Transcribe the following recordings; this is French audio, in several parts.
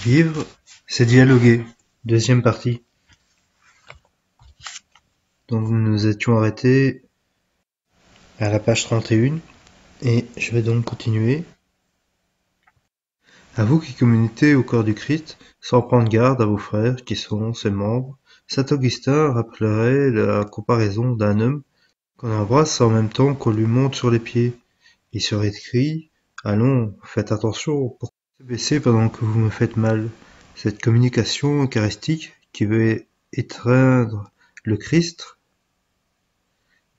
Vivre, c'est dialoguer. Deuxième partie. Donc nous nous étions arrêtés à la page 31 et je vais donc continuer. À vous qui communiquez au corps du Christ, sans prendre garde à vos frères qui sont ses membres, saint Augustin rappellerait la comparaison d'un homme qu'on embrasse en même temps qu'on lui monte sur les pieds. Il serait écrit « Allons, faites attention, pourquoi se baisser pendant que vous me faites mal ?» Cette communication eucharistique qui veut étreindre le Christ,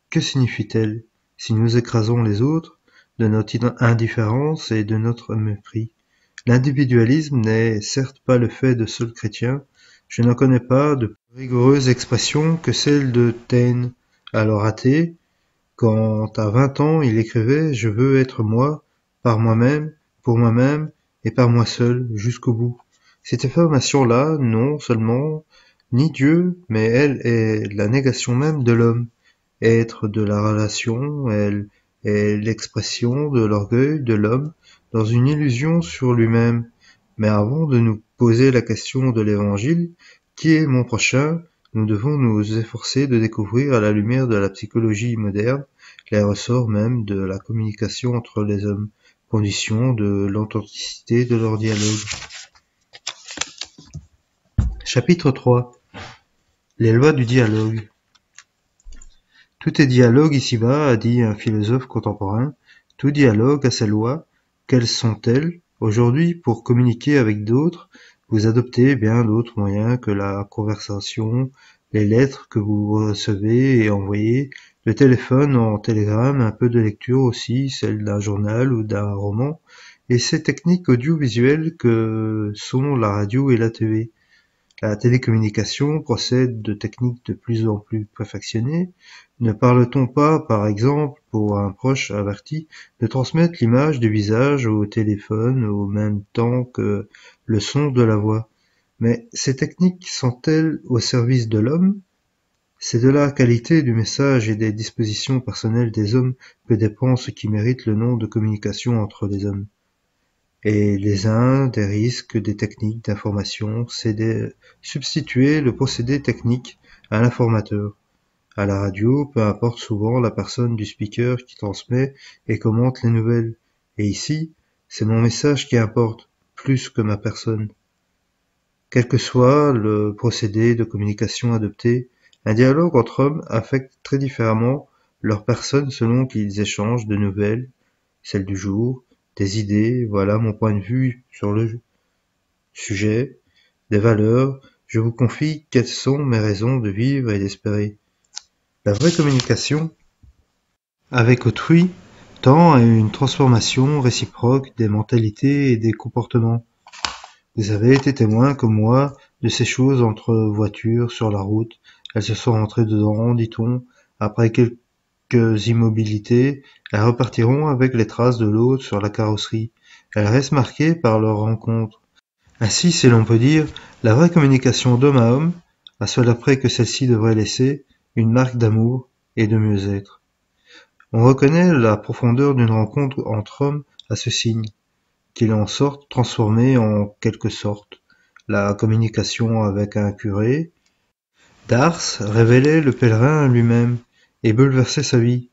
que signifie-t-elle si nous écrasons les autres de notre indifférence et de notre mépris? L'individualisme n'est certes pas le fait de seuls chrétiens. Je n'en connais pas de plus rigoureuse expression que celle de Taine, alors athée, quand à 20 ans il écrivait « Je veux être moi, par moi-même, pour moi-même et par moi seul, jusqu'au bout ». Cette affirmation-là, non seulement nie Dieu, mais elle est la négation même de l'homme. Être de la relation, elle est l'expression de l'orgueil de l'homme dans une illusion sur lui-même. Mais avant de nous poser la question de l'Évangile, qui est mon prochain, nous devons nous efforcer de découvrir à la lumière de la psychologie moderne les ressorts même de la communication entre les hommes, condition de l'authenticité de leur dialogue. Chapitre 3. Les lois du dialogue. Tout est dialogue ici-bas, a dit un philosophe contemporain. Tout dialogue a ses lois. Quelles sont-elles? Aujourd'hui, pour communiquer avec d'autres, vous adoptez bien d'autres moyens que la conversation, les lettres que vous recevez et envoyez, le téléphone en télégramme, un peu de lecture aussi, celle d'un journal ou d'un roman, et ces techniques audiovisuelles que sont la radio et la TV. La télécommunication procède de techniques de plus en plus perfectionnées. Ne parle-t-on pas, par exemple, pour un proche averti, de transmettre l'image du visage au téléphone au même temps que le son de la voix? Mais ces techniques sont-elles au service de l'homme? C'est de la qualité du message et des dispositions personnelles des hommes que dépend ce qui mérite le nom de communication entre les hommes. Et les uns des risques des techniques d'information, c'est de substituer le procédé technique à l'informateur. À la radio, peu importe souvent la personne du speaker qui transmet et commente les nouvelles. Et ici, c'est mon message qui importe, plus que ma personne. Quel que soit le procédé de communication adopté, un dialogue entre hommes affecte très différemment leur personne selon qu'ils échangent de nouvelles, celles du jour, des idées, voilà mon point de vue sur le sujet, des valeurs, je vous confie quelles sont mes raisons de vivre et d'espérer. La vraie communication avec autrui tend à une transformation réciproque des mentalités et des comportements. Vous avez été témoin, comme moi, de ces choses entre voitures sur la route. Elles se sont rentrées dedans, dit-on, après quelques immobilités, elles repartiront avec les traces de l'autre sur la carrosserie. Elles restent marquées par leur rencontre. Ainsi, si l'on peut dire, la vraie communication d'homme à homme, à cela près que celle-ci devrait laisser une marque d'amour et de mieux-être. On reconnaît la profondeur d'une rencontre entre hommes à ce signe, qu'il en sorte transformé en quelque sorte. La communication avec un curé d'Ars révélait le pèlerin lui-même et bouleversait sa vie.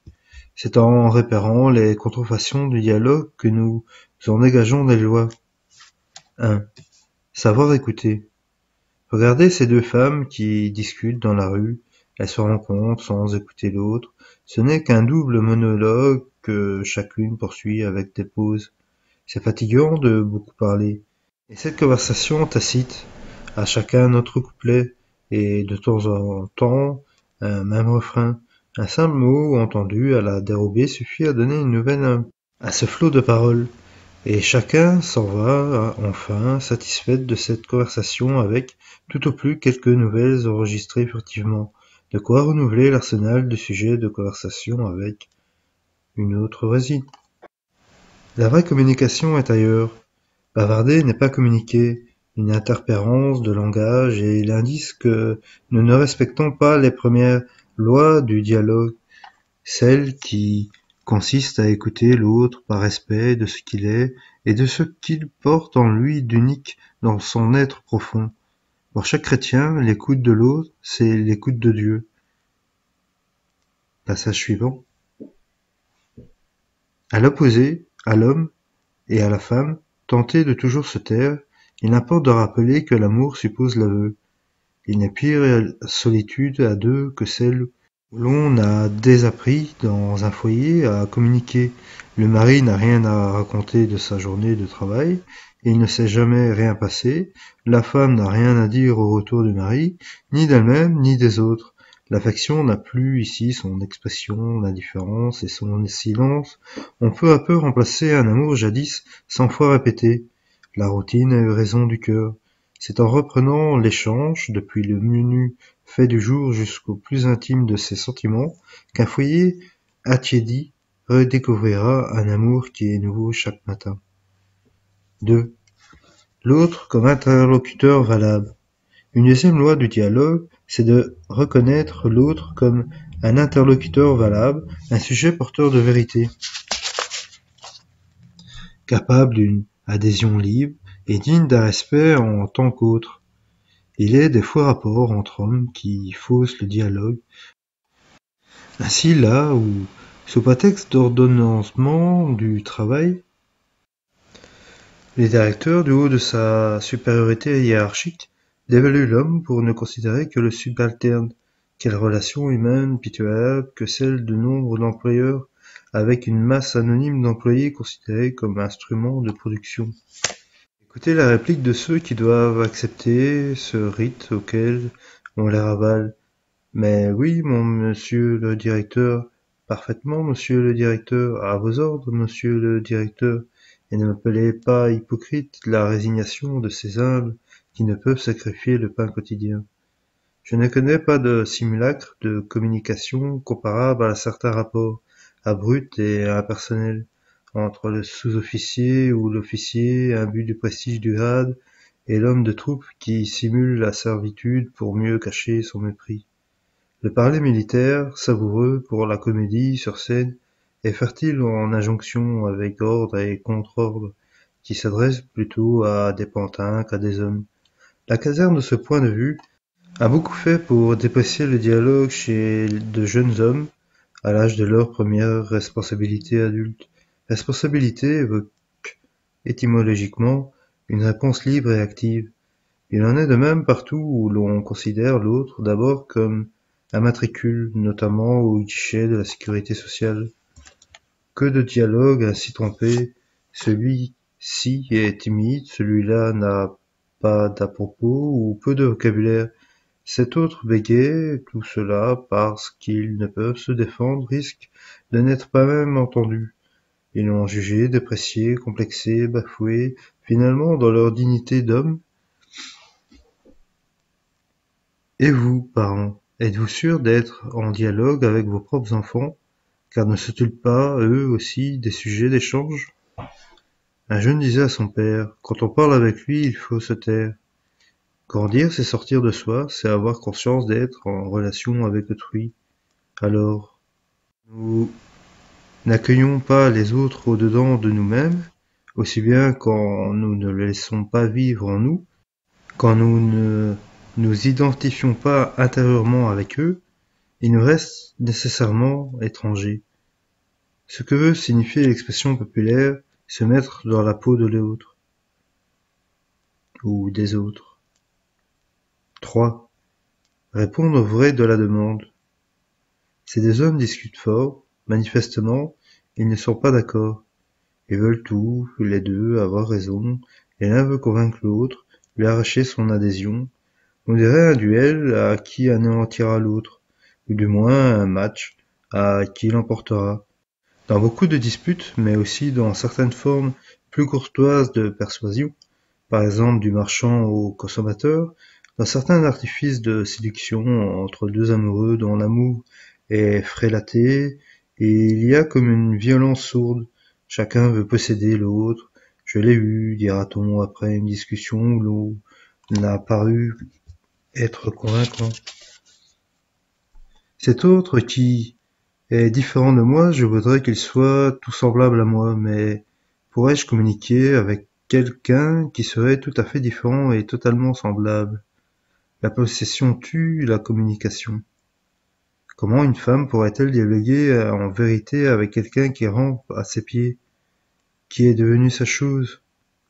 C'est en repérant les contrefaçons du dialogue que nous en dégageons des lois. 1. Savoir écouter. Regardez ces deux femmes qui discutent dans la rue. Elles se rencontrent sans écouter l'autre. Ce n'est qu'un double monologue que chacune poursuit avec des pauses. C'est fatigant de beaucoup parler. Et cette conversation tacite, à chacun notre couplet, et de temps en temps un même refrain. Un simple mot entendu à la dérobée suffit à donner une nouvelle à ce flot de paroles. Et chacun s'en va enfin satisfait de cette conversation avec, tout au plus, quelques nouvelles enregistrées furtivement. De quoi renouveler l'arsenal de sujets de conversation avec une autre voisine. La vraie communication est ailleurs. Bavarder n'est pas communiquer, une interférence de langage est l'indice que nous ne respectons pas les premières lois du dialogue, celles qui consistent à écouter l'autre par respect de ce qu'il est et de ce qu'il porte en lui d'unique dans son être profond. Pour chaque chrétien, l'écoute de l'autre, c'est l'écoute de Dieu. Passage suivant. À l'opposé, à l'homme et à la femme, tenter de toujours se taire, il importe de rappeler que l'amour suppose l'aveu. Il n'est pire solitude à deux que celle où l'on a désappris dans un foyer à communiquer. Le mari n'a rien à raconter de sa journée de travail, et il ne s'est jamais rien passé. La femme n'a rien à dire au retour du mari, ni d'elle-même, ni des autres. L'affection n'a plus ici son expression, l'indifférence et son silence ont peu à peu remplacé un amour jadis 100 fois répété. La routine a eu raison du cœur. C'est en reprenant l'échange, depuis le menu fait du jour jusqu'au plus intime de ses sentiments, qu'un foyer attiédi redécouvrira un amour qui est nouveau chaque matin. 2. L'autre comme interlocuteur valable. Une deuxième loi du dialogue, c'est de reconnaître l'autre comme un interlocuteur valable, un sujet porteur de vérité, capable d'une adhésion libre et digne d'un respect en tant qu'autre. Il est des faux rapports entre hommes qui faussent le dialogue. Ainsi là où, sous prétexte d'ordonnancement du travail, les directeurs, du haut de sa supériorité hiérarchique, dévaluent l'homme pour ne considérer que le subalterne. Quelle relation humaine pitoyable que celle de nombre d'employeurs avec une masse anonyme d'employés considérés comme instruments de production. Écoutez la réplique de ceux qui doivent accepter ce rite auquel on les ravale. Mais oui, mon monsieur le directeur, parfaitement, monsieur le directeur, à vos ordres, monsieur le directeur, et ne m'appelez pas hypocrite la résignation de ces humbles qui ne peuvent sacrifier le pain quotidien. Je ne connais pas de simulacre de communication comparable à certains rapports, abrupts et impersonnels, entre le sous-officier ou l'officier imbu du prestige du grade et l'homme de troupe qui simule la servitude pour mieux cacher son mépris. Le parler militaire, savoureux pour la comédie sur scène, est fertile en injonctions avec ordre et contre-ordre, qui s'adressent plutôt à des pantins qu'à des hommes. La caserne, de ce point de vue, a beaucoup fait pour déprécier le dialogue chez de jeunes hommes à l'âge de leur première responsabilité adulte. Responsabilité évoque étymologiquement une réponse libre et active. Il en est de même partout où l'on considère l'autre d'abord comme un matricule, notamment au guichet de la sécurité sociale. Que de dialogues ainsi trompés, celui-ci est timide, celui-là n'a pas d'à-propos ou peu de vocabulaire. Cet autre bégaie, tout cela parce qu'ils ne peuvent se défendre risque de n'être pas même entendus. Ils l'ont jugé, déprécié, complexé, bafoué, finalement dans leur dignité d'homme. Et vous, parents, êtes-vous sûrs d'être en dialogue avec vos propres enfants, car ne sont-ils pas, eux aussi, des sujets d'échange? Un jeune disait à son père, quand on parle avec lui, il faut se taire. Grandir, c'est sortir de soi, c'est avoir conscience d'être en relation avec autrui. Alors, nous n'accueillons pas les autres au-dedans de nous-mêmes, aussi bien quand nous ne les laissons pas vivre en nous, quand nous ne nous identifions pas intérieurement avec eux, ils nous restent nécessairement étrangers. Ce que veut signifier l'expression populaire se mettre dans la peau de l'autre, ou des autres. 3. Répondre au vrai de la demande. Ces deux hommes discutent fort, manifestement, ils ne sont pas d'accord. Ils veulent tout, les deux, avoir raison, et l'un veut convaincre l'autre, lui arracher son adhésion. On dirait un duel à qui anéantira l'autre, ou du moins un match à qui l'emportera. Dans beaucoup de disputes, mais aussi dans certaines formes plus courtoises de persuasion, par exemple du marchand au consommateur, dans certains artifices de séduction entre deux amoureux dont l'amour est frélaté, et il y a comme une violence sourde, chacun veut posséder l'autre. Je l'ai eu, dira-t-on après une discussion où l'on n'a paru être convaincant. Cet autre qui est différent de moi, je voudrais qu'il soit tout semblable à moi, mais Pourrais-je communiquer avec quelqu'un qui serait tout à fait différent et totalement semblable? La possession tue la communication. Comment une femme pourrait-elle dialoguer en vérité avec quelqu'un qui rampe à ses pieds, qui est devenu sa chose,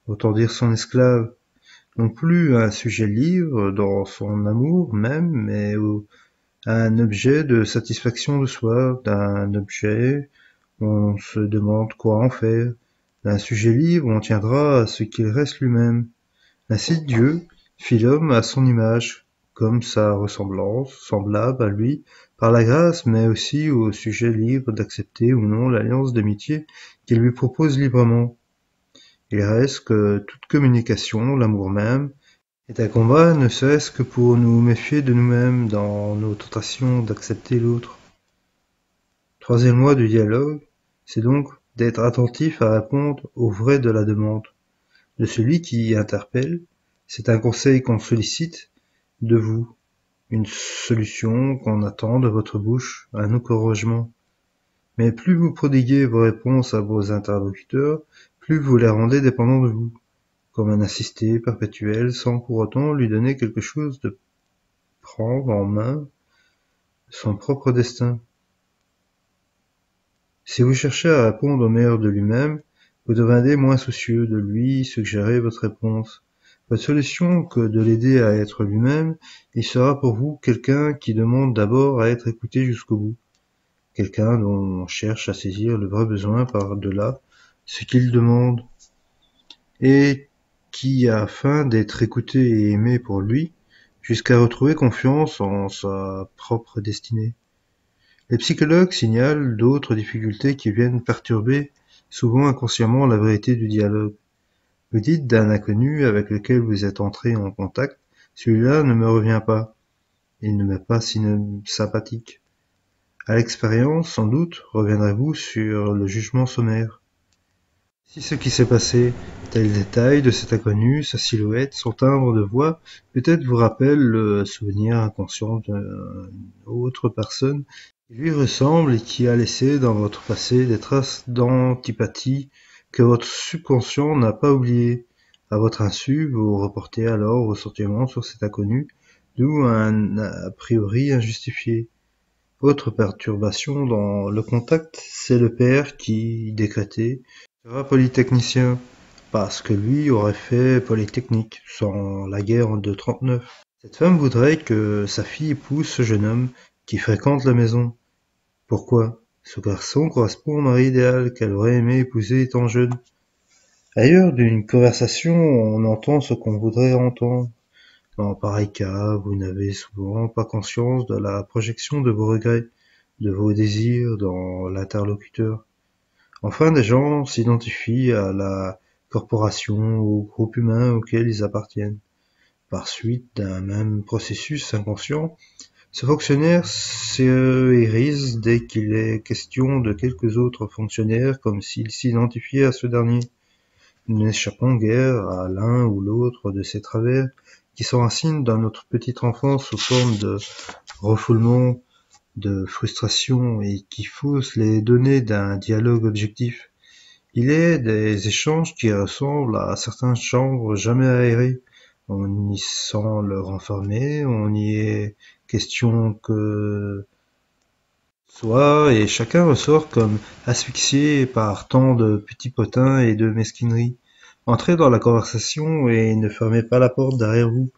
autant dire son esclave, non plus un sujet libre dans son amour même, mais un objet de satisfaction de soi, d'un objet où on se demande quoi en faire, d'un sujet libre où on tiendra à ce qu'il reste lui-même. Ainsi Dieu fit l'homme à son image, comme sa ressemblance, semblable à lui, par la grâce, mais aussi au sujet libre d'accepter ou non l'alliance d'amitié qu'il lui propose librement. Il reste que toute communication, l'amour même, est un combat ne serait-ce que pour nous méfier de nous-mêmes dans nos tentations d'accepter l'autre. Troisième loi du dialogue, c'est donc d'être attentif à répondre au vrai de la demande, de celui qui interpelle. C'est un conseil qu'on sollicite de vous, une solution qu'on attend de votre bouche, un encouragement. Mais plus vous prodiguez vos réponses à vos interlocuteurs, plus vous les rendez dépendants de vous, comme un assisté perpétuel sans pour autant lui donner quelque chose de prendre en main son propre destin. Si vous cherchez à répondre au meilleur de lui-même, vous devenez moins soucieux de lui suggérer votre réponse. Votre solution que de l'aider à être lui-même, il sera pour vous quelqu'un qui demande d'abord à être écouté jusqu'au bout. Quelqu'un dont on cherche à saisir le vrai besoin par-delà ce qu'il demande. Et qui a faim d'être écouté et aimé pour lui, jusqu'à retrouver confiance en sa propre destinée. Les psychologues signalent d'autres difficultés qui viennent perturber, souvent inconsciemment, la vérité du dialogue. Vous dites d'un inconnu avec lequel vous êtes entré en contact, celui-là ne me revient pas, il ne m'est pas sympathique. À l'expérience, sans doute, reviendrez-vous sur le jugement sommaire. Si ce qui s'est passé, tel détail de cet inconnu, sa silhouette, son timbre de voix, peut-être vous rappelle le souvenir inconscient d'une autre personne qui lui ressemble et qui a laissé dans votre passé des traces d'antipathie que votre subconscient n'a pas oubliées. À votre insu, vous reportez alors vos sentiments sur cet inconnu, d'où un a priori injustifié. Autre perturbation dans le contact, c'est le père qui, décrété, sera polytechnicien, parce que lui aurait fait Polytechnique, sans la guerre de 39. Cette femme voudrait que sa fille épouse ce jeune homme qui fréquente la maison. Pourquoi? Ce garçon correspond au mari idéal qu'elle aurait aimé épouser étant jeune. Ailleurs d'une conversation, on entend ce qu'on voudrait entendre. Dans pareil cas, vous n'avez souvent pas conscience de la projection de vos regrets, de vos désirs dans l'interlocuteur. Enfin, des gens s'identifient à la corporation, au groupe humain auquel ils appartiennent. Par suite d'un même processus inconscient, ce fonctionnaire se hérisse dès qu'il est question de quelques autres fonctionnaires comme s'il s'identifiait à ce dernier. Nous n'échappons guère à l'un ou l'autre de ces travers qui s'enracinent dans notre petite enfance sous forme de refoulement, de frustration et qui faussent les données d'un dialogue objectif. Il est des échanges qui ressemblent à certaines chambres jamais aérées. On y sent le renfermé, on y est question que soi, et chacun ressort comme asphyxié par tant de petits potins et de mesquineries. Entrez dans la conversation et ne fermez pas la porte derrière vous,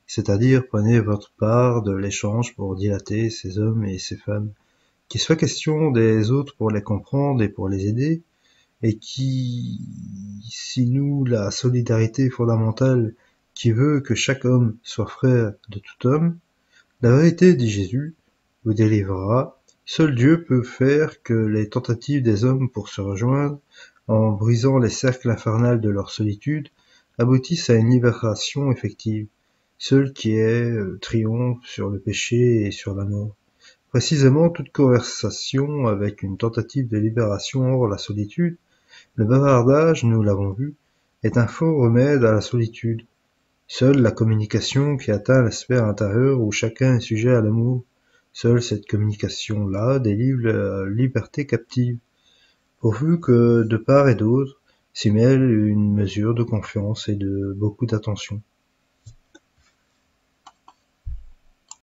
c'est-à-dire prenez votre part de l'échange pour dilater ces hommes et ces femmes. Qu'il soit question des autres pour les comprendre et pour les aider, et qui sinou la solidarité fondamentale qui veut que chaque homme soit frère de tout homme, la vérité, dit Jésus, vous délivrera. Seul Dieu peut faire que les tentatives des hommes pour se rejoindre, en brisant les cercles infernaux de leur solitude, aboutissent à une libération effective. Seul qui est triomphe sur le péché et sur la mort. Précisément, toute conversation avec une tentative de libération hors la solitude, le bavardage, nous l'avons vu, est un faux remède à la solitude. Seule la communication qui atteint la sphère intérieure où chacun est sujet à l'amour, seule cette communication-là délivre la liberté captive, pourvu que, de part et d'autre, s'y mêle une mesure de confiance et de beaucoup d'attention.